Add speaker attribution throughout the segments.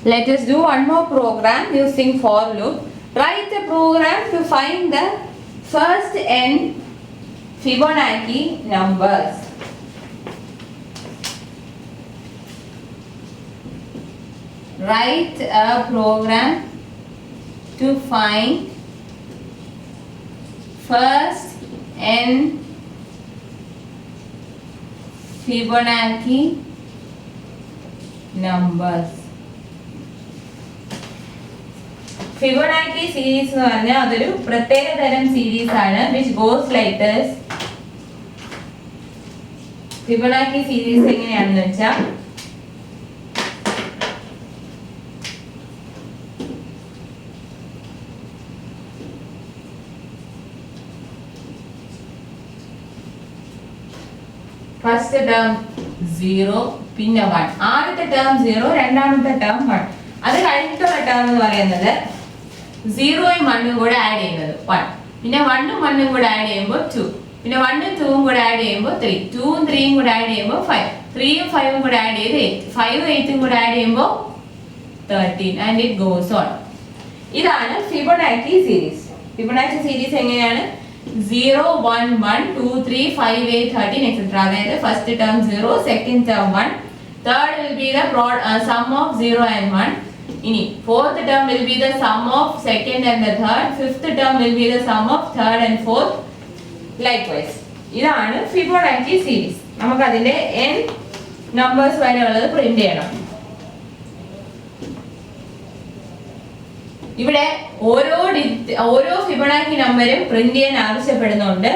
Speaker 1: Let us do one more program using for loop. Write a program to find the first n Fibonacci numbers. Write a program to find first n Fibonacci numbers. Fibonacci series എന്ന് പറഞ്ഞാൽ അതൊരു പ്രത്യേക തരം series ആണ് which goes like this. Fibonacci series എങ്ങനെയാണെന്ന് വെച്ചാൽ first term 0 പിന്നെ 1. ആദ്യത്തെ ടേം 0, രണ്ടാമത്തെ ടേം 1. അത് കഴിഞ്ഞിട്ടുള്ള ടേം എന്ന് പറയുന്നത് 0യും 1ഉം കൂടെ ആഡ് ചെയ്യുന്നത് 1. പിന്നെ 1ഉം 1ഉം കൂടെ ആഡ് ചെയ്യുമ്പോൾ 2. പിന്നെ 1ഉം 2ഉം കൂടെ ആഡ് ചെയ്യുമ്പോൾ 3. 2ഉം 3ഉം കൂടെ ആഡ് ചെയ്യുമ്പോൾ 5. 3ഉം 5ഉം കൂടെ ആഡ് ചെയ്ത് 8. 5ഉം 8ഉം കൂടെ ആഡ് ചെയ്യുമ്പോൾ 13 and it goes on. ഇതാണ് ഫിബൊനാച്ചി സീരീസ്. ഫിബൊനാച്ചി സീരീസ് എങ്ങനെയാണ്? 0 1 1 2 3 5 8 13 etc. അതായത് first term 0, second term 1, third will be the sum of 0 and 1. ഇനി fourth term will be the sum of second and the third, fifth term will be the sum of third and fourth, likewise. ഇതാണ് Fibonacci series. നമുക്ക് അതിന്റെ n numbers വരെ ഉള്ളത് print ചെയ്യണം. ഇവിടെ ഓരോ Fibonacci നമ്പറും പ്രിന്റ് ചെയ്യാൻ ആവശ്യപ്പെടുന്നുണ്ട്.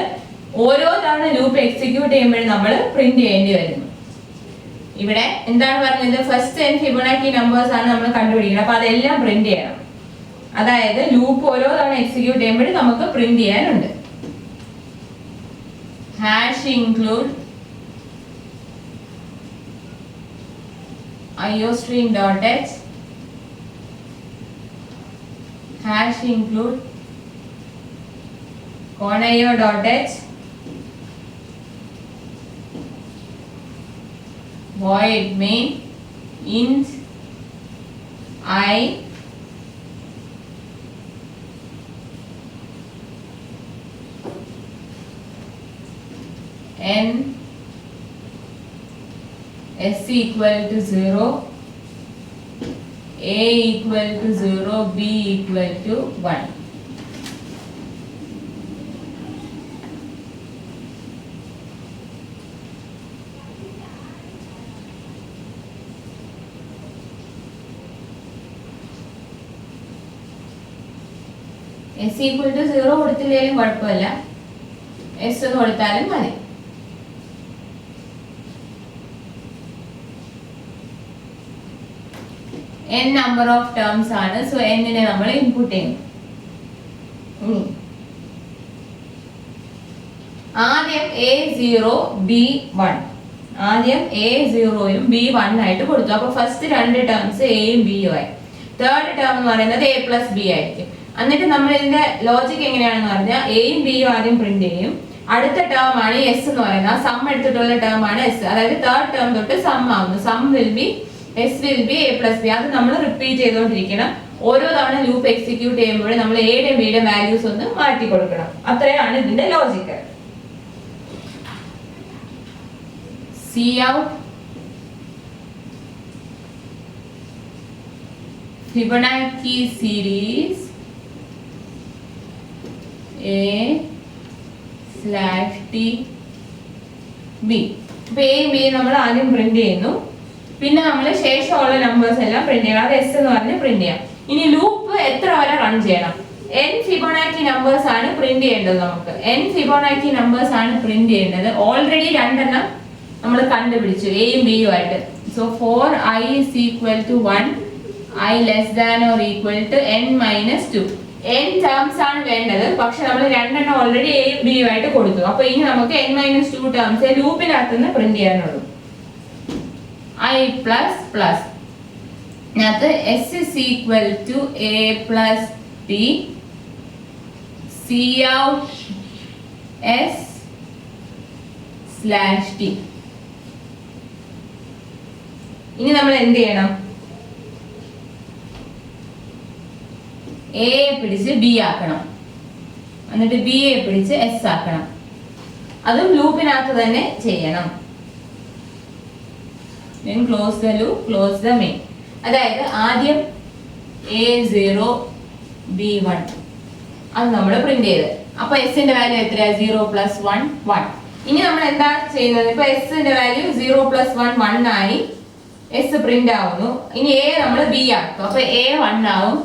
Speaker 1: ഓരോ തവണ ലൂപ്പ് എക്സിക്യൂട്ട് ചെയ്യുമ്പോഴും നമ്മൾ പ്രിന്റ് ചെയ്യേണ്ടി വരുന്നു. ഇവിടെ എന്താണ് പറഞ്ഞത്? ഫസ്റ്റ് n ഫിബൊനാച്ചി നമ്പേഴ്സ് ആണ് നമ്മൾ കണ്ടുപിടിക്കുന്നത്. അപ്പൊ അതെല്ലാം പ്രിന്റ് ചെയ്യണം. അതായത് ലൂപ്പ് ഓരോ തവണ എക്സിക്യൂട്ട് ചെയ്യുമ്പോഴും നമുക്ക് പ്രിന്റ് ചെയ്യാനുണ്ട്. Hash include iostream.h hash include conio.h void main int I n s equal to 0, a equal to 0, b equal to 1. s equal to 0 കൊടുത്തില്ലെങ്കിലും കുഴപ്പമില്ല, s എന്ന് കൊടുത്താലും മതി. n number of terms ആണ്. സോ n നെ നമ്മൾ input ചെയ്യും. ആദ്യം a0 b1, ആദ്യം a0യും b1 ആയിട്ട് കൊടുത്തു. അപ്പൊ ഫസ്റ്റ് രണ്ട് ടേംസ് എയും ബിയും ആയി. തേർഡ് ടേം എന്ന് പറയുന്നത് a plus b ആയിരിക്കും. എന്നിട്ട് നമ്മൾ ഇതിന്റെ ലോജിക് എങ്ങനെയാണെന്ന് പറഞ്ഞാൽ എയും ബിയും ആദ്യം പ്രിന്റ് ചെയ്യും. അടുത്ത ടേം ആണ് s എന്ന് പറയുന്നത്. സം എടുത്തിട്ടുള്ള ടേം ആണ് s. അതായത് തേർഡ് ടേം തൊട്ട് സം ആവുന്നു. Sum will be s will be a plus b. അത് നമ്മൾ റിപ്പീറ്റ് ചെയ്തുകൊണ്ടിരിക്കണം. ഓരോ തവണ ലൂപ്പ് എക്സിക്യൂട്ട് ചെയ്യുമ്പോൾ നമ്മൾ എയുടെയും ബിയുടെയും വാല്യൂസ് ഒന്ന് മാറ്റി കൊടുക്കണം. അത്രയാണ് ഇതിന്റെ logic. cout Fibonacci series a/t b. ഇപ്പൊ a b നമ്മൾ ആദ്യം പ്രിന്റ് ചെയ്യുന്നു. പിന്നെ നമ്മൾ ശേഷമുള്ള നമ്പേഴ്സ് എല്ലാം പ്രിന്റ് ചെയ്യണം. അത് s എന്ന് പറഞ്ഞ് പ്രിന്റ് ചെയ്യാം. ഇനി ലൂപ്പ് എത്ര വരെ റൺ ചെയ്യണം? n ഫിബൊനാച്ചി നമ്പേഴ്സ് ആണ് പ്രിന്റ് ചെയ്യേണ്ടത്. നമുക്ക് n ഫിബൊനാച്ചി നമ്പേഴ്സ് ആണ് പ്രിന്റ് ചെയ്യേണ്ടത്. ഓൾറെഡി രണ്ടെണ്ണം നമ്മൾ കണ്ടുപിടിച്ചു, എയും ബിയും ആയിട്ട്. So for i is equal to 1, i less than or equal to n minus 2. n terms ആണ് വേണ്ടത്. പക്ഷെ നമ്മൾ രണ്ടെണ്ണം ഓൾറെഡി എയും ബിയും ആയിട്ട് കൊടുത്തു. അപ്പൊ ഇനി നമുക്ക് n minus 2 ടേംസ് ലൂപ്പിനകത്ത് നിന്ന് print ചെയ്യാനുള്ളൂ. I plus plus. Now s is equal to a plus b. cout s slash t. ഇനി നമ്മൾ എന്ത് ചെയ്യണം? എ പിടിച്ച് ബി ആക്കണം, എന്നിട്ട് ബി യെ പിടിച്ച് എസ് ആക്കണം. അതും ലൂപ്പിനകത്ത് തന്നെ ചെയ്യണം. then close the loop, close the main. അതായത് ആദ്യം A0 B1 അത് നമ്മൾ പ്രിന്റ് ചെയ്ത്. അപ്പൊ എസിന്റെ വാല്യൂ എത്രയാ? 0 + 1 1. ഇനി നമ്മൾ എന്താ ചെയ്യുന്നത്? ഇപ്പൊ എസിന്റെ വാല്യൂ 0 + 1 1 ആയി, എസ് പ്രിന്റ് ആവുന്നു. ഇനി എ നമ്മൾ ബി ആക്കും. അപ്പൊ എ 1 ആവും,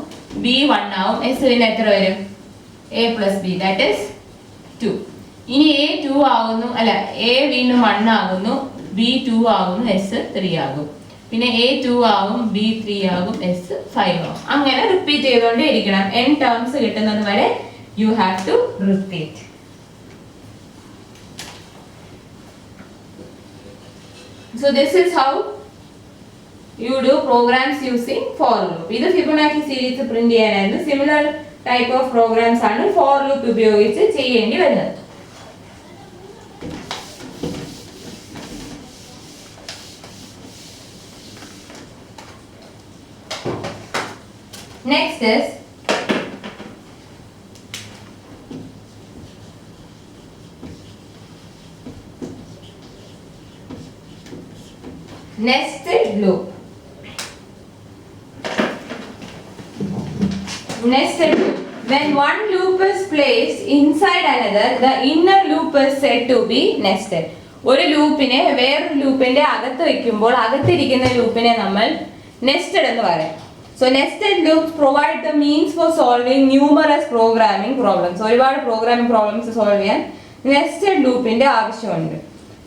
Speaker 1: ബി 1 ആവും. എസ് പിന്നെ എത്ര വരും? A + B that is 2. ഇനി എ 2 ആകുന്നു, അല്ല എ വീണ്ടും 1 ആകുന്നു, ബി 2 ആകുന്നു, എസ് 3 ആകും. പിന്നെ എ 2 ആകും, ബി 3 ആകും, എസ് 5 ആകും. അങ്ങനെ റിപ്പീറ്റ് ചെയ്തുകൊണ്ടേ ഇരിക്കണം. n ടേംസ് കിട്ടുന്നത് വരെ you have to repeat. So this is how you do programs using for loop. ഇത് ഫിബൊനാച്ചി സീരീസ് പ്രിന്റ് ചെയ്യാനായിരുന്നു. സിമിലർ ടൈപ്പ് ഓഫ് പ്രോഗ്രാംസ് ആണ് ഫോർ ലൂപ്പ് ഉപയോഗിച്ച് ചെയ്യേണ്ടി വരുന്നത്. Next is nested loop. Nested loop. When one loop is placed inside another, the inner loop is said to be nested. ഒരു ലൂപ്പിനെ വേറൊരു ലൂപ്പിന്റെ അകത്ത് വെക്കുമ്പോൾ അകത്തിരിക്കുന്ന ലൂപ്പിനെ നമ്മൾ നെസ്റ്റഡ് എന്ന് പറയും. So nested loops provide the means for solving numerous programming problems. ഒരുപാട് programming problems solve ചെയ്യാൻ നെസ്റ്റഡ് ലൂപ്പിന്റെ ആവശ്യമുണ്ട്.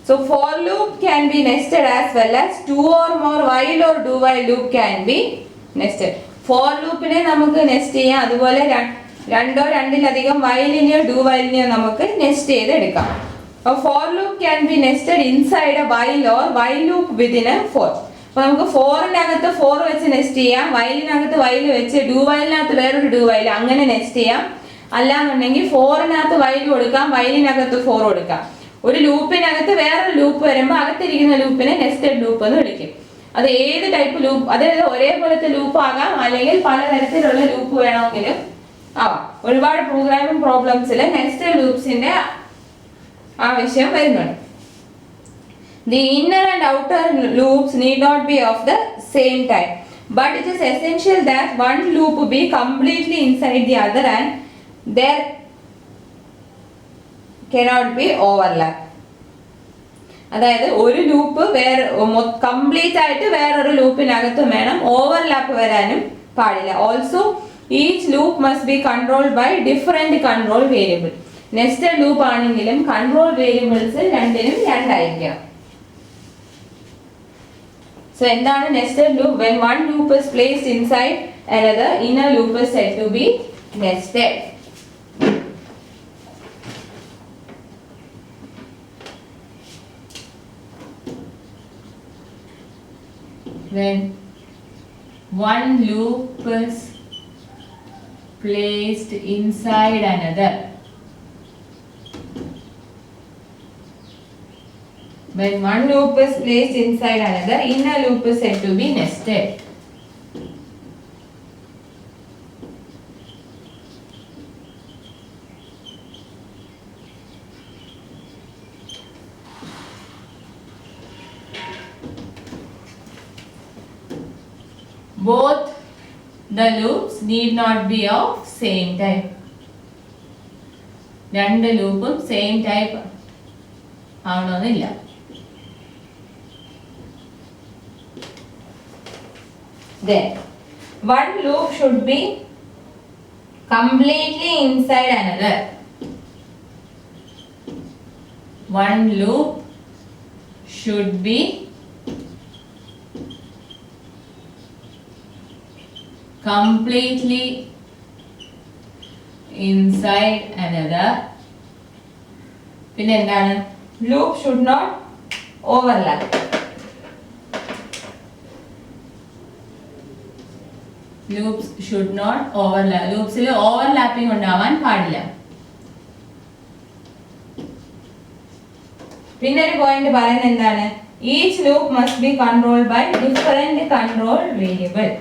Speaker 1: So for loop can be nested as well as two or more while or do while loop can be nested. For loopനെ നമുക്ക് nest ചെയ്യാം, അതുപോലെ രണ്ടോ രണ്ടിലധികം വൈലിനെയോ do വൈലിനെയോ നമുക്ക് nest ചെയ്ത് എടുക്കാം. For loop can be nested inside a while or while loop within a for. അപ്പോൾ നമുക്ക് ഫോറിനകത്ത് four വെച്ച് നെസ്റ്റ് ചെയ്യാം, വൈലിനകത്ത് വൈൽ വെച്ച് ഡു വൈലിനകത്ത് വേറൊരു ഡു വൈൽ അങ്ങനെ നെസ്റ്റ് ചെയ്യാം. അല്ലാന്നുണ്ടെങ്കിൽ ഫോറിനകത്ത് വൈൽ കൊടുക്കാം, വൈലിനകത്ത് ഫോർ കൊടുക്കാം. ഒരു ലൂപ്പിനകത്ത് വേറൊരു ലൂപ്പ് വരുമ്പോൾ അകത്തിരിക്കുന്ന ലൂപ്പിനെ നെസ്റ്റഡ് ലൂപ്പ് എന്ന് വിളിക്കും. അത് ഏത് ടൈപ്പ് ലൂപ്പ്, അതായത് ഒരേപോലത്തെ ലൂപ്പ് ആകാം, അല്ലെങ്കിൽ പലതരത്തിലുള്ള ലൂപ്പ് വേണമെങ്കിലും ആവാം. ഒരുപാട് പ്രോഗ്രാമിംഗ് പ്രോബ്ലംസിൽ നെസ്റ്റഡ് ലൂപ്സിന്റെ ആവശ്യം വരുന്നുണ്ട്. The inner and outer loops need not be of the same type, but it is essential that one loop be completely inside the other and there cannot be overlap. അതായത് ഒരു loop വേറെ complete ആയിട്ട് വേറൊരു ലൂപ്പിനകത്തും വേണം, overlap വരാനും പാടില്ല. Also each loop must be controlled by different control variable. Nested loop ആണെങ്കിലും control variables രണ്ടിനും രണ്ടായിരിക്കാം. So എന്താണ് nested loop? When one loop is placed inside another, inner loop is said to be nested. When one loop is placed inside another, when one loop is placed inside another, inner loop is said to be nested. Both the loops need not be of same type. രണ്ട് ലൂപ്പും same type ആവണമെന്നില്ല. Then one loop should be completely inside another. One loop should be completely inside another. പിന്നെ എന്താണ്? Loop should not overlap. Loops should not overlap. Loopsil overlapping ഉണ്ടാവാൻ പാടില്ല. പിന്നെ ഒരു point പറയുന്നത് എന്താണ്? Each loop must be controlled by different control variable.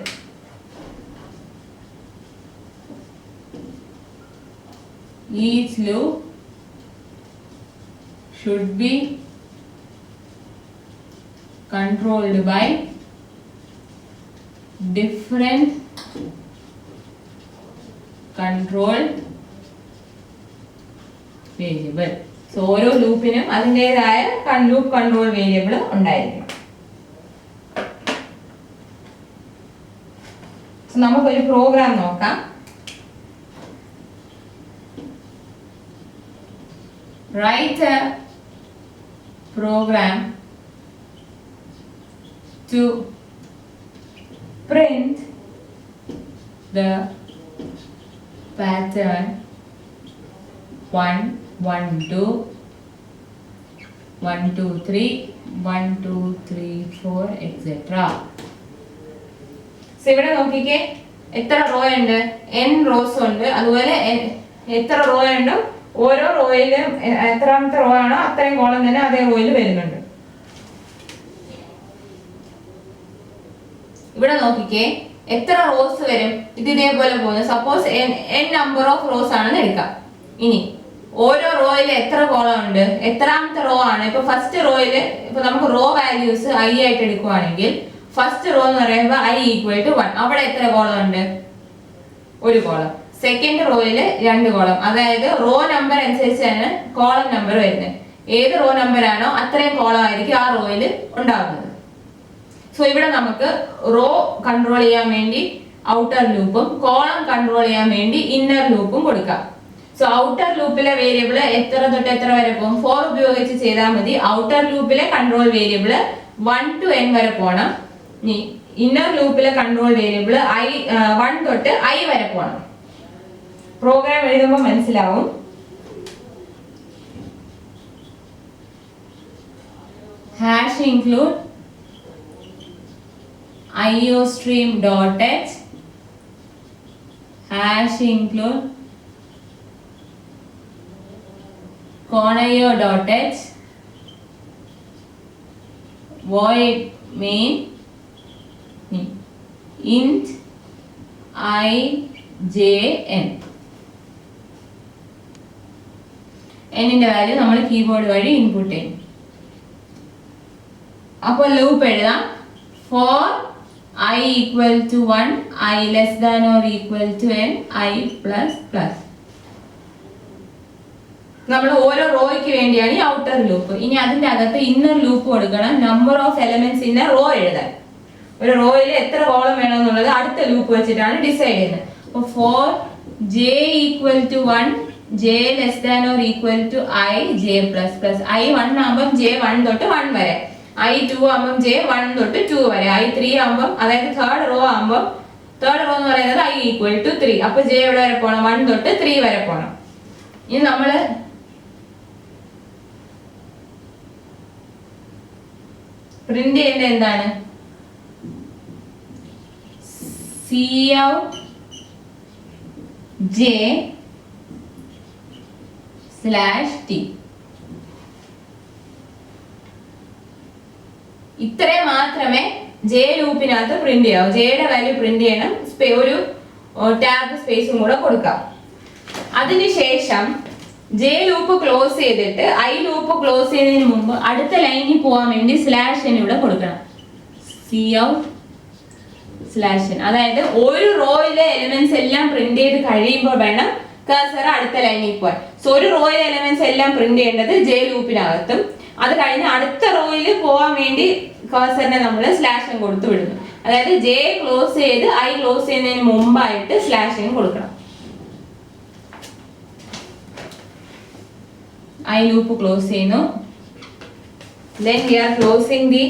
Speaker 1: each loop should be controlled by different control variable. So ഓരോ ലൂപ്പിനും അതിൻ്റെതായ ലൂപ്പ് കൺട്രോൾ വേരിയബിൾ ഉണ്ടായിരിക്കും. നമുക്കൊരു പ്രോഗ്രാം നോക്കാം. Write a program to print the pattern 1 1 2 1 2 3 1 2 3 4 etc. ഇവിടെ നോക്കിക്കേ എത്ര raw ഉണ്ട്, n rose ഉണ്ട്. അതുപോലെ എത്ര റോ ഉണ്ട്, ഓരോ റോയിലും എത്രാമത്തെ റോ ആണോ അത്രയും കോളം തന്നെ അതേ റോയിൽ വരുന്നുണ്ട്. ഇവിടെ നോക്കിക്കേ എത്ര റോസ് വരും, ഇത് ഇതേപോലെ പോകുന്നു. Suppose n number of rows ആണെന്ന് എടുക്കാം. ഇനി ഓരോ റോയിൽ എത്ര കോളം ഉണ്ട്, എത്രാമത്തെ റോ ആണ്. ഇപ്പൊ ഫസ്റ്റ് റോയില് ഇപ്പൊ നമുക്ക് റോ വാല്യൂസ് i ആയിട്ട് എടുക്കുവാണെങ്കിൽ ഫസ്റ്റ് റോ എന്ന് പറയുമ്പോൾ i ഈക്വൽ ടു 1. അവിടെ എത്ര കോളം ഉണ്ട്, ഒരു കോളം. സെക്കൻഡ് റോയില് 2 കോളം. അതായത് റോ നമ്പർ അനുസരിച്ചാണ് കോളം നമ്പർ വരുന്നത്. ഏത് റോ നമ്പർ ആണോ അത്രയും കോളം ആയിരിക്കും ആ റോയിൽ ഉണ്ടാവുന്നത്. സോ ഇവിടെ നമുക്ക് റോ കൺട്രോൾ ചെയ്യാൻ വേണ്ടി ഔട്ടർ ലൂപ്പും കോളം കൺട്രോൾ ചെയ്യാൻ വേണ്ടി ഇന്നർ ലൂപ്പും കൊടുക്കാം. സോ ഔട്ടർ ലൂപ്പിലെ വേരിയബിൾ എത്ര തൊട്ട് എത്ര വരെ പോകും, 4 ഉപയോഗിച്ച് ചെയ്താൽ മതി. ഔട്ടർ ലൂപ്പിലെ കൺട്രോൾ വേരിയബിൾ 1 to n വരെ പോകണം. ഇന്നർ ലൂപ്പിലെ കൺട്രോൾ വേരിയബിൾ 1 തൊട്ട് i വരെ പോകണം. പ്രോഗ്രാം എഴുതുമ്പോൾ മനസ്സിലാവും. Hash include iostream.h hash include conio.h void main int ijn. ന്റെ വാല്യൂ നമ്മൾ കീബോർഡ് വഴി ഇൻപുട്ട് ചെയ്യും. അപ്പോൾ ലൂപ്പ് എഴുതാം. for I equal to 1, I less than or equal to n, I plus plus. നമ്മൾ ഓരോ റോയ്ക്ക് വേണ്ടിയാണ് ഈ ഔട്ടർ ലൂപ്പ്. ഇനി അതിന്റെ അകത്ത് ഇന്നർ ലൂപ്പ് കൊടുക്കണം. Number of elements in row എഴുതാൻ. ഒരു റോയിൽ എത്ര കോളം വേണമെന്നുള്ളത് അടുത്ത ലൂപ്പ് വെച്ചിട്ടാണ് ഡിസൈഡ് ചെയ്യുന്നത്. അപ്പോൾ for j equal to 1, j less than or equal to I, j plus plus. I 1 ആകുമ്പോൾ j 1 തൊട്ട് 1 വരെ, I 2 ആകുമ്പോൾ j 1 തൊട്ട് 2 വരെ, I 3 ആകുമ്പോൾ അതായത് തേർഡ് റോ ആകുമ്പോൾ തേർഡ് റോ എന്ന് പറയുന്നത് I equal to 3. അപ്പോൾ j എവിടെ വരെ പോകണം, 1 തൊട്ട് 3 വരെ പോകണം. ഇനി നമ്മൾ പ്രിന്റ് ചെയ്യേണ്ടത് എന്താണ്, cout j/t. ഇത്രയും മാത്രമേ j ലൂപ്പിനകത്ത് പ്രിന്റ് ചെയ്യാവൂ. ജെയുടെ വാല്യൂ പ്രിന്റ് ചെയ്യണം. ഒരു ടാബ് സ്പേസും കൂടെ കൊടുക്കാം. അതിനുശേഷം j ലൂപ്പ് ക്ലോസ് ചെയ്തിട്ട് i ലൂപ്പ് ക്ലോസ് ചെയ്യുന്നതിന് മുമ്പ് അടുത്ത ലൈനിൽ പോകാൻ വേണ്ടി /n ഇവിടെ കൊടുക്കണം. cout/n. അതായത് ഒരു റോയിലെ എലിമെന്റ്സ് എല്ലാം പ്രിന്റ് ചെയ്ത് കഴിയുമ്പോൾ വേണം കഴ്സർ അടുത്ത ലൈനിൽ പോകാൻ. സോ ഒരു റോയിലെ എലിമെന്റ്സ് എല്ലാം പ്രിന്റ് ചെയ്യേണ്ടത് j ലൂപ്പിനകത്തും, അത് കഴിഞ്ഞ് അടുത്ത റോയിൽ പോകാൻ വേണ്ടി കഴ്സറിനെ നമ്മൾ /n കൊടുത്തു വിടുന്നു. അതായത് j ക്ലോസ് ചെയ്ത് i ക്ലോസ് ചെയ്യുന്നതിന് മുമ്പായിട്ട് /n കൊടുക്കണം. I loop close ചെയ്യുന്നു. Then we are closing the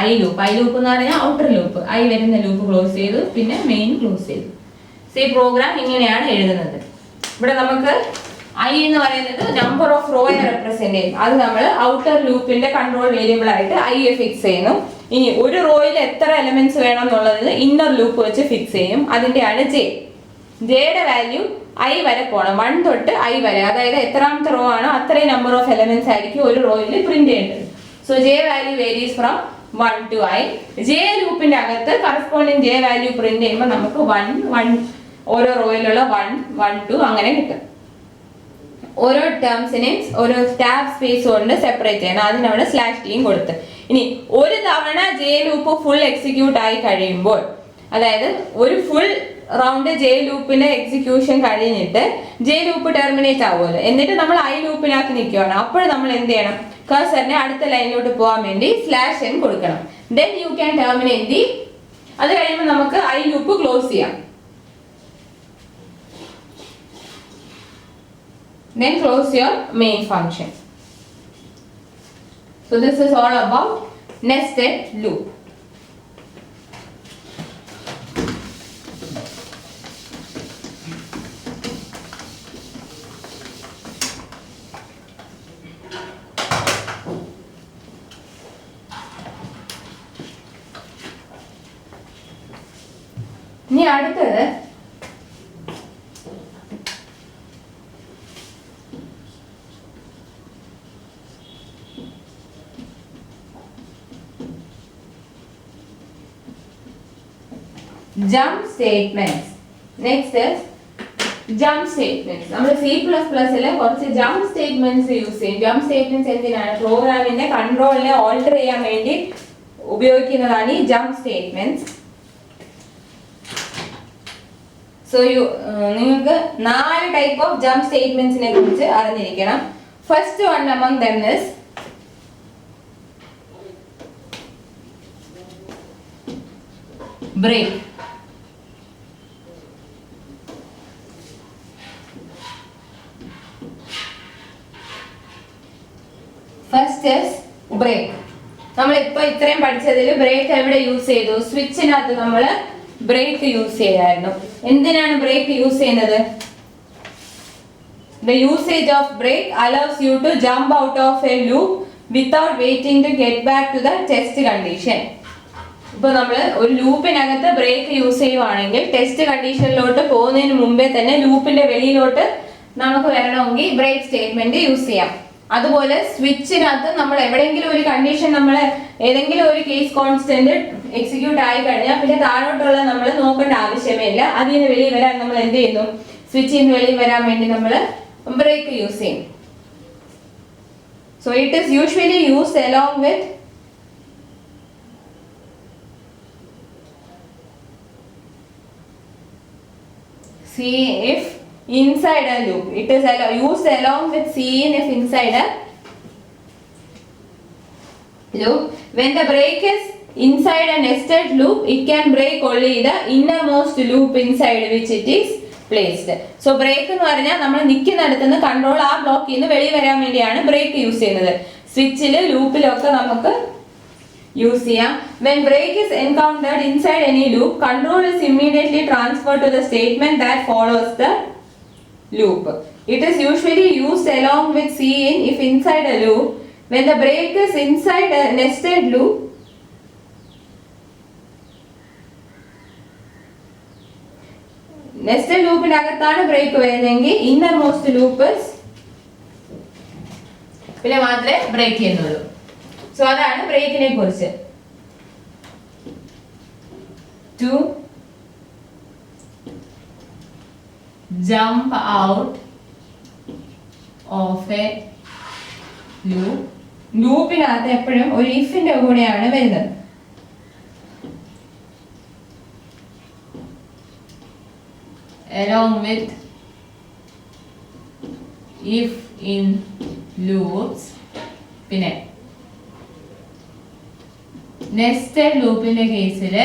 Speaker 1: I loop. I loop എന്ന് പറഞ്ഞാൽ ഔട്ടർ ലൂപ്പ്. I വരുന്ന ലൂപ്പ് ക്ലോസ് ചെയ്തു, പിന്നെ മെയിൻ ക്ലോസ് ചെയ്തു. സോ ഈ പ്രോഗ്രാം ഇങ്ങനെയാണ് എഴുതുന്നത്. ഇവിടെ നമുക്ക് I എന്ന് പറയുന്നത് നമ്പർ ഓഫ് റോയെ റെപ്രസെന്റ് ചെയ്യും. അത് നമ്മൾ ഔട്ടർ ലൂപ്പിന്റെ കൺട്രോൾ വേരിയബിൾ ആയിട്ട് I ഫിക്സ് ചെയ്യുന്നു. ഇനി ഒരു റോയിൽ എത്ര എലമെന്റ്സ് വേണം എന്നുള്ളത് ഇന്നർ ലൂപ്പ് വെച്ച് ഫിക്സ് ചെയ്യും. അതിന്റെയാണ് j. ജെയുടെ വാല്യൂ i വരെ പോകണം, 1 തൊട്ട് i വരെ. അതായത് എത്രാമത്തെ റോ ആണോ അത്രയും നമ്പർ ഓഫ് എലമെന്റ്സ് ആയിരിക്കും ഒരു റോയിൽ പ്രിന്റ് ചെയ്യേണ്ടത്. So j value varies from 1 to i. j ലൂപ്പിന്റെ അകത്ത് കറസ്പോണ്ടിങ് j വാല്യൂ പ്രിന്റ് ചെയ്യുമ്പോൾ നമുക്ക് 1 1 ഓരോ റോയിലുള്ള 1 1 2 അങ്ങനെ കിട്ടും. ഓരോ ടേംസിനെയും ഓരോ ടാബ് സ്പേസ് കൊണ്ട് സെപ്പറേറ്റ് ചെയ്യണം. അതിനവിടെ /t കൊടുത്ത്. ഇനി ഒരു തവണ ജെ ലൂപ്പ് ഫുൾ എക്സിക്യൂട്ട് ആയി കഴിയുമ്പോൾ, അതായത് ഒരു ഫുൾ റൗണ്ട് ജെ ലൂപ്പിന്റെ എക്സിക്യൂഷൻ കഴിഞ്ഞിട്ട് ജെ ലൂപ്പ് ടെർമിനേറ്റ് ആവുമല്ലോ, എന്നിട്ട് നമ്മൾ ഐ ലൂപ്പിനകത്ത് നിൽക്കുകയാണ്. അപ്പോൾ നമ്മൾ എന്ത് ചെയ്യണം? കഴ്സറിനെ അടുത്ത ലൈനിലോട്ട് പോകാൻ വേണ്ടി /n കൊടുക്കണം. Then you can terminate the, അത് കഴിയുമ്പോൾ നമുക്ക് ഐ ലൂപ്പ് ക്ലോസ് ചെയ്യാം. Then close your main function. So this is all about nested loop. ഇനി അടുത്തത് jump statements. Next is jump statements. നമ്മൾ C++ലെ കുറച്ച് jump statements യൂസ് ചെയ്യും. jump statements എന്തിനാണ്? പ്രോഗ്രാമിന്റെ കൺട്രോളിനെ ഓൾട്ടർ ചെയ്യാൻ വേണ്ടി ഉപയോഗിക്കുന്നതാണ് ഈ jump statements. So നിങ്ങൾക്ക് 4 ടൈപ്പ് ഓഫ് jump statementsനെ കുറിച്ച് അറിഞ്ഞിരിക്കണം. First one among them is break. First is break. നമ്മൾ ഇപ്പൊ ഇത്രയും പഠിച്ചതിൽ ബ്രേക്ക് എവിടെ യൂസ് ചെയ്തു? സ്വിച്ചിനകത്ത് നമ്മൾ ബ്രേക്ക് യൂസ് ചെയ്യായിരുന്നു. എന്തിനാണ് ബ്രേക്ക് യൂസ് ചെയ്യുന്നത്? The usage of brake allows you to jump out of a loop without waiting to get back to the test condition. ഇപ്പോൾ നമ്മൾ ഒരു ലൂപ്പിനകത്ത് ബ്രേക്ക് യൂസ് ചെയ്യുവാണെങ്കിൽ ടെസ്റ്റ് കണ്ടീഷനിലോട്ട് പോകുന്നതിന് മുമ്പേ തന്നെ ലൂപ്പിന്റെ വെളിയിലോട്ട് നമുക്ക് വരണമെങ്കിൽ ബ്രേക്ക് സ്റ്റേറ്റ്മെന്റ് യൂസ് ചെയ്യാം. അതുപോലെ സ്വിച്ചിനകത്ത് നമ്മൾ എവിടെയെങ്കിലും ഒരു കണ്ടീഷൻ, നമ്മൾ ഏതെങ്കിലും ഒരു കേസ് കോൺസ്റ്റന്റ് എക്സിക്യൂട്ട് ആയി കഴിഞ്ഞാൽ പിന്നെ താഴോട്ടുള്ള നമ്മൾ നോക്കേണ്ട ആവശ്യമേ ഇല്ല. അതിന് വെളിയിൽ വരാൻ നമ്മൾ എന്ത് ചെയ്യുന്നു? സ്വിച്ചിൽ നിന്ന് വെളിയിൽ വരാൻ വേണ്ടി നമ്മൾ ബ്രേക്ക് യൂസ് ചെയ്യും. So it is usually used along with if inside a loop. It is used along with Cin if inside a loop. When the brake is inside a nested loop, it can break only the innermost loop inside which it is placed. So brake എന്ന് പറഞ്ഞാൽ നമ്മൾ നിൽക്കുന്നിടത്തുനിന്ന് control ആ ബ്ലോക്കിൽ നിന്ന് വെളിയിൽ വരാൻ വേണ്ടിയാണ് break use ചെയ്യുന്നത്. സ്വിച്ചിൽ ലൂപ്പിലൊക്കെ നമുക്ക് യൂസ് ചെയ്യാം. When brake is encountered inside any loop, control is immediately transferred to the statement that follows the loop. It is usually used along with Cin if inside a loop. When the brake is inside a nested loop, nested loopനകത്താണ് break വരുന്നതെങ്കിൽ innermost loop പിന്നെ മാത്രമേ break ചെയ്യുന്നുള്ളൂ. So അതാണ് ബ്രേക്കിനെ കുറിച്ച്. To jump out of a loop. ലൂപ്പിനകത്ത് എപ്പോഴും ഒരു ഇഫിന്റെ കൂടെയാണ് വരുന്നത്. Along with if in loops. പിന്നെ നെസ്റ്റഡ് ലൂപ്പിന്റെ കേസിൽ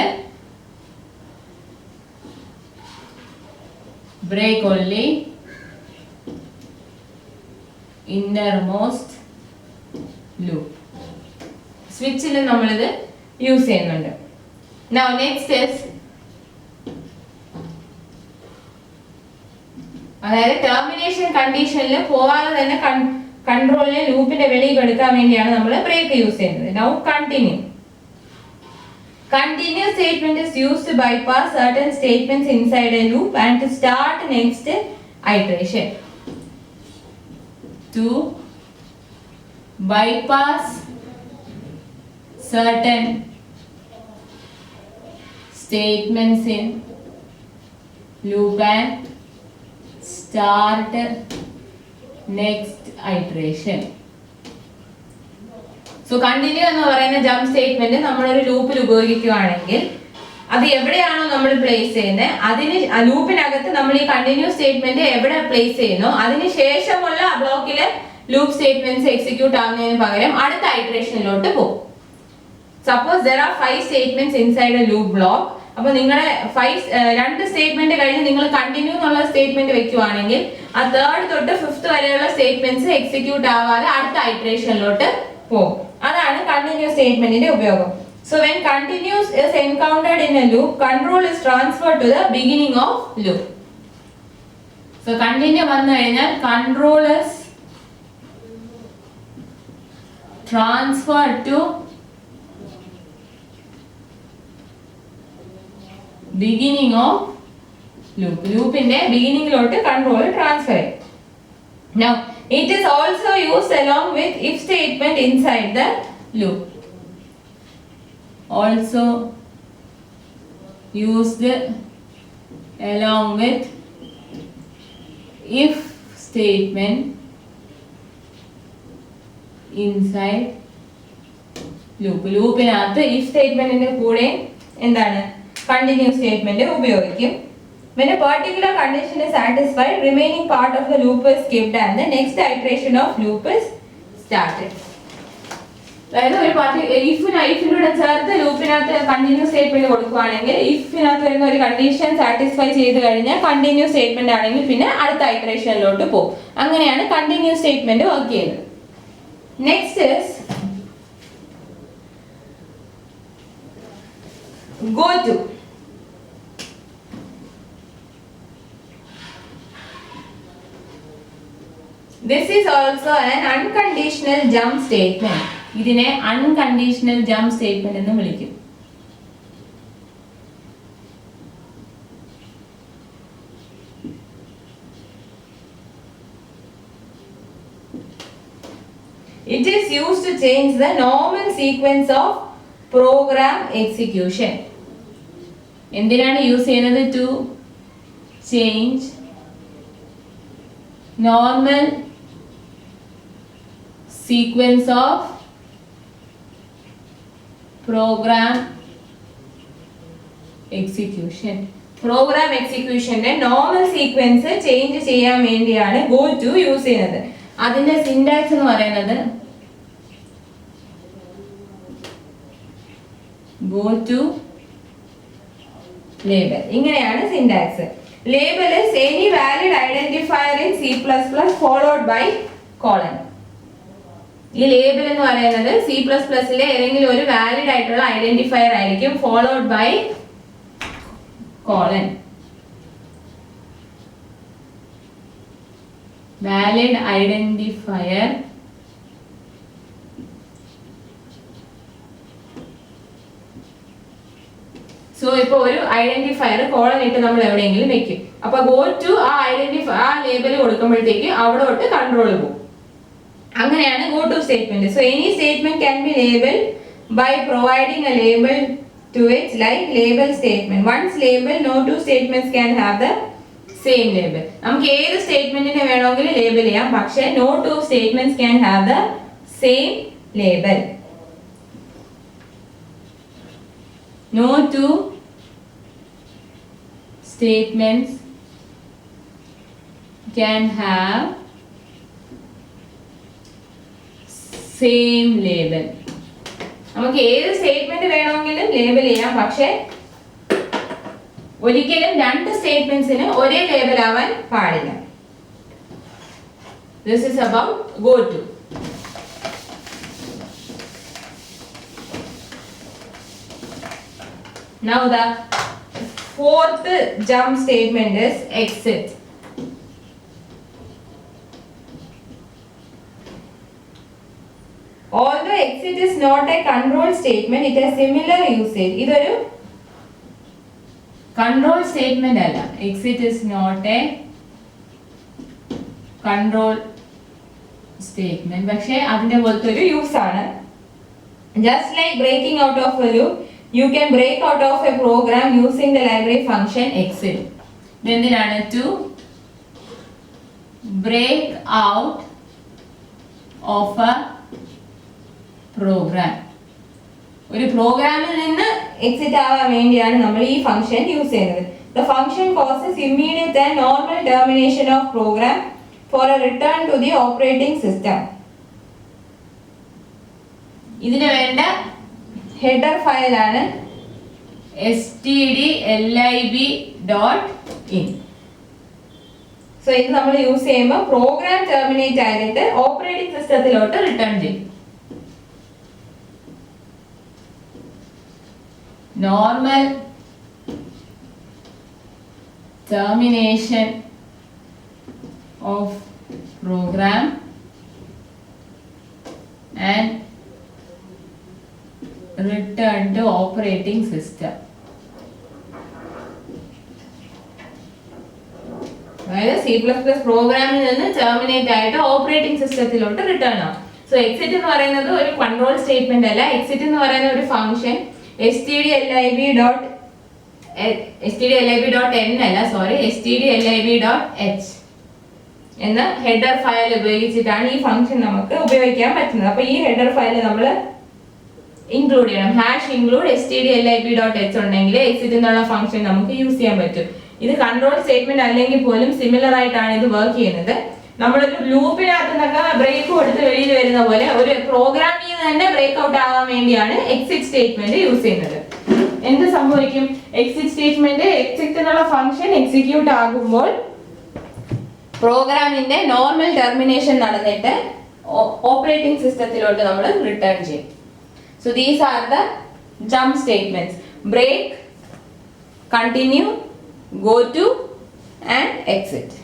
Speaker 1: ബ്രേക്ക് ഓൺലി ഇന്നർമോസ്റ്റ് ലൂപ്പ്. സ്വിച്ചിൽ നമ്മളിത് യൂസ് ചെയ്യുന്നുണ്ട്. Now next is, അതായത് ടെർമിനേഷൻ കണ്ടീഷനിൽ പോവാതെ തന്നെ കൺട്രോളിനെ ലൂപ്പിന്റെ വെളിയിൽ എടുക്കാൻ വേണ്ടിയാണ് നമ്മൾ ബ്രേക്ക് യൂസ് ചെയ്യുന്നത്. Now continue. Continuous statement is used to bypass certain statements inside a loop and to start next iteration. To bypass certain statements in loop and start next iteration. So continue എന്ന് പറയുന്ന jump statement നമ്മളൊരു ലൂപ്പിൽ ഉപയോഗിക്കുകയാണെങ്കിൽ അത് എവിടെയാണോ നമ്മൾ place ചെയ്യുന്നത് അതിന് ലൂപ്പിനകത്ത് നമ്മൾ ഈ കണ്ടിന്യൂ സ്റ്റേറ്റ്മെന്റ് എവിടെ പ്ലേസ് ചെയ്യുന്നു അതിന് ശേഷമുള്ള ബ്ലോക്കിലെ ലൂപ്പ് സ്റ്റേറ്റ്മെന്റ്സ് എക്സിക്യൂട്ട് ആവുന്നതിന് പകരം അടുത്ത ഐറ്ററേഷനിലോട്ട് പോകും. Suppose there are 5 statements inside a loop block. അപ്പോൾ നിങ്ങളുടെ 2 സ്റ്റേറ്റ്മെന്റ് കഴിഞ്ഞ് നിങ്ങൾ കണ്ടിന്യൂ എന്നുള്ള സ്റ്റേറ്റ്മെന്റ് വെക്കുവാണെങ്കിൽ ആ 3rd തൊട്ട് 5th വരെയുള്ള സ്റ്റേറ്റ്മെന്റ്സ് എക്സിക്യൂട്ട് ആവാതെ അടുത്ത ഐറ്ററേഷനിലോട്ട് പോകും. അതാണ് കണ്ടിന്യൂ സ്റ്റേറ്റ്മെന്റിന്റെ ഉപയോഗം. So when continuous is encountered in a loop, control is transferred to the beginning of loop. So continue വന്നു കഴിഞ്ഞാൽ control is transferred to beginning of loop. ലൂപ്പിന്റെ ബിഗിനിങ്ങിലോട്ട് കൺട്രോൾ ട്രാൻസ്ഫർ ചെയ്യും. Now it is also used along with if statement inside the loop. Also used along with if statement inside loop. ലൂപ്പിനകത്ത് if സ്റ്റേറ്റ്മെന്റിന്റെ കൂടെ എന്താണ് continue statement ഉപയോഗിക്കും. When a particular condition is satisfied, remaining part of the loop is skipped and the next iteration of loop is started. അതായത് ഒരു ഇഫിനോട് ചേർത്ത് ലൂപ്പിനകത്ത് continue statement കൊടുക്കുകയാണെങ്കിൽ ഇഫിനകത്ത് വരുന്ന ഒരു കണ്ടീഷൻ സാറ്റിസ്ഫൈ ചെയ്ത് കഴിഞ്ഞാൽ കണ്ടിന്യൂ സ്റ്റേറ്റ്മെന്റ് ആണെങ്കിൽ പിന്നെ അടുത്ത ഐറ്ററേഷനിലോട്ട് പോകും. അങ്ങനെയാണ് കണ്ടിന്യൂ സ്റ്റേറ്റ്മെന്റ് വർക്ക് ചെയ്യുന്നത്. Next is go to. This is also an unconditional jump statement. ഇതിനെ unconditional jump statement എന്ന് വിളിക്കും. It is used to change the normal sequence of program execution. എന്തിനാണ് യൂസ് ചെയ്യുന്നത്? To change normal sequence of program execution. Program എക്സിക്യൂഷന്റെ normal sequence change ചെയ്യാൻ വേണ്ടിയാണ് go to use ചെയ്യുന്നത്. അതിന്റെ സിന്റാക്സ് എന്ന് പറയുന്നത് go to label. ഇങ്ങനെയാണ് syntax. Label is any valid identifier in C++ followed by colon. ഈ ലേബൽ എന്ന് പറയുന്നത് C++ലെ ഏതെങ്കിലും ഒരു വാലിഡ് ആയിട്ടുള്ള ഐഡന്റിഫയർ ആയിരിക്കും followed by colon. Valid identifier so ഇപ്പൊ ഒരു ഐഡന്റിഫയർ കോളൻ ഇട്ട് നമ്മൾ എവിടെയെങ്കിലും വെക്കും. അപ്പൊ ഗോ ടു ആ ലേബൽ കൊടുക്കുമ്പോഴത്തേക്ക് അവിടെ തൊട്ട് കൺട്രോൾ പോകും. അങ്ങനെയാണ് go to statement. So any statement can be label by providing a label to it like label statement. Once label no two statements can have the same label. നമുക്ക് ഏത് സ്റ്റേറ്റ്മെന്റിനെ വേണമെങ്കിലും ലേബൽ ചെയ്യാം, പക്ഷേ no two statements can have the same label. No two statements can have same label. നമുക്ക് ഏത് statement വേണമെങ്കിലും label ചെയ്യാം, പക്ഷേ ഒരിക്കലും രണ്ട് സ്റ്റേറ്റ്മെന്റ്സിന് ഒരേ ലേബൽ ആവാൻ പാടില്ല. This is about go to. Now the fourth jump statement is exit. Although exit is not a control statement, it has similar usage. ഇതൊരു control statement അല്ല. Exit is not a control statement. പക്ഷേ അതിന്റെ പോലത്തെ ഒരു use ആണ്. Just like breaking out of a loop, you can break out of a program using the library function exit. ഇതെന്തിനാണ്? To break out of a program. ഒരു പ്രോഗ്രാമിൽ നിന്ന് exit ആവാൻ വേണ്ടിയാണ് നമ്മൾ ഈ ഫംഗ്ഷൻ യൂസ് ചെയ്യുന്നത്. The function causes immediate and normal termination of program for a return to the operating system. ഇതിന് വേണ്ട ഹെഡർ ഫയലാണ് stdlib.in. സോ ഇത് നമ്മൾ യൂസ് ചെയ്യുമ്പോൾ പ്രോഗ്രാം ടെർമിനേറ്റ് ആയിട്ട് ഓപ്പറേറ്റിംഗ് സിസ്റ്റത്തിലോട്ട് റിട്ടേൺ ചെയ്യും. Normal termination of program and return to operating system. അതായത് C++ പ്രോഗ്രാമിൽ നിന്ന് ടെർമിനേറ്റ് ആയിട്ട് ഓപ്പറേറ്റിംഗ് സിസ്റ്റത്തിലോട്ട് റിട്ടേൺ ആവും. സോ എക്സിറ്റ് എന്ന് പറയുന്നത് ഒരു കൺട്രോൾ സ്റ്റേറ്റ്മെന്റ് അല്ല. എക്സിറ്റ് എന്ന് പറയുന്ന ഒരു ഫംഗ്ഷൻ stdlib.n അല്ല, സോറി, stdlib.h എന്ന ഹെഡർ ഫയൽ ഉപയോഗിച്ചിട്ടാണ് ഈ ഫംഗ്ഷൻ നമുക്ക് ഉപയോഗിക്കാൻ പറ്റുന്നത്. അപ്പോൾ ഈ ഹെഡർ ഫയൽ നമ്മൾ ഇൻക്ലൂഡ് ചെയ്യണം. #include stdlib.h ഉണ്ടെങ്കിൽ എക്സിറ്റ് എന്നുള്ള ഫംഗ്ഷൻ നമുക്ക് യൂസ് ചെയ്യാൻ പറ്റും. ഇത് കൺട്രോൾ സ്റ്റേറ്റ്മെന്റ് അല്ലെങ്കിൽ പോലും സിമിലർ ആയിട്ടാണ് ഇത് വർക്ക് ചെയ്യുന്നത്. നമ്മളൊരു ലൂപ്പിനകത്ത് നിന്നൊക്കെ ബ്രേക്ക് കൊടുത്ത് വെളിയിൽ വരുന്ന പോലെ ഒരു പ്രോഗ്രാമിൽ നിന്ന് തന്നെ ബ്രേക്ക് ഔട്ട് ആവാൻ വേണ്ടിയാണ് എക്സിറ്റ് സ്റ്റേറ്റ്മെന്റ് യൂസ് ചെയ്യുന്നത്. എന്ത് സംഭവിക്കും? എക്സിറ്റ് സ്റ്റേറ്റ്മെന്റ് എക്സിറ്റ് എന്നുള്ള ഫംഗ്ഷൻ എക്സിക്യൂട്ട് ആകുമ്പോൾ പ്രോഗ്രാമിന്റെ നോർമൽ ടെർമിനേഷൻ നടന്നിട്ട് ഓപ്പറേറ്റിംഗ് സിസ്റ്റത്തിലോട്ട് നമ്മൾ റിട്ടേൺ ചെയ്യും. So these are the jump statements: break, continue, go to and exit.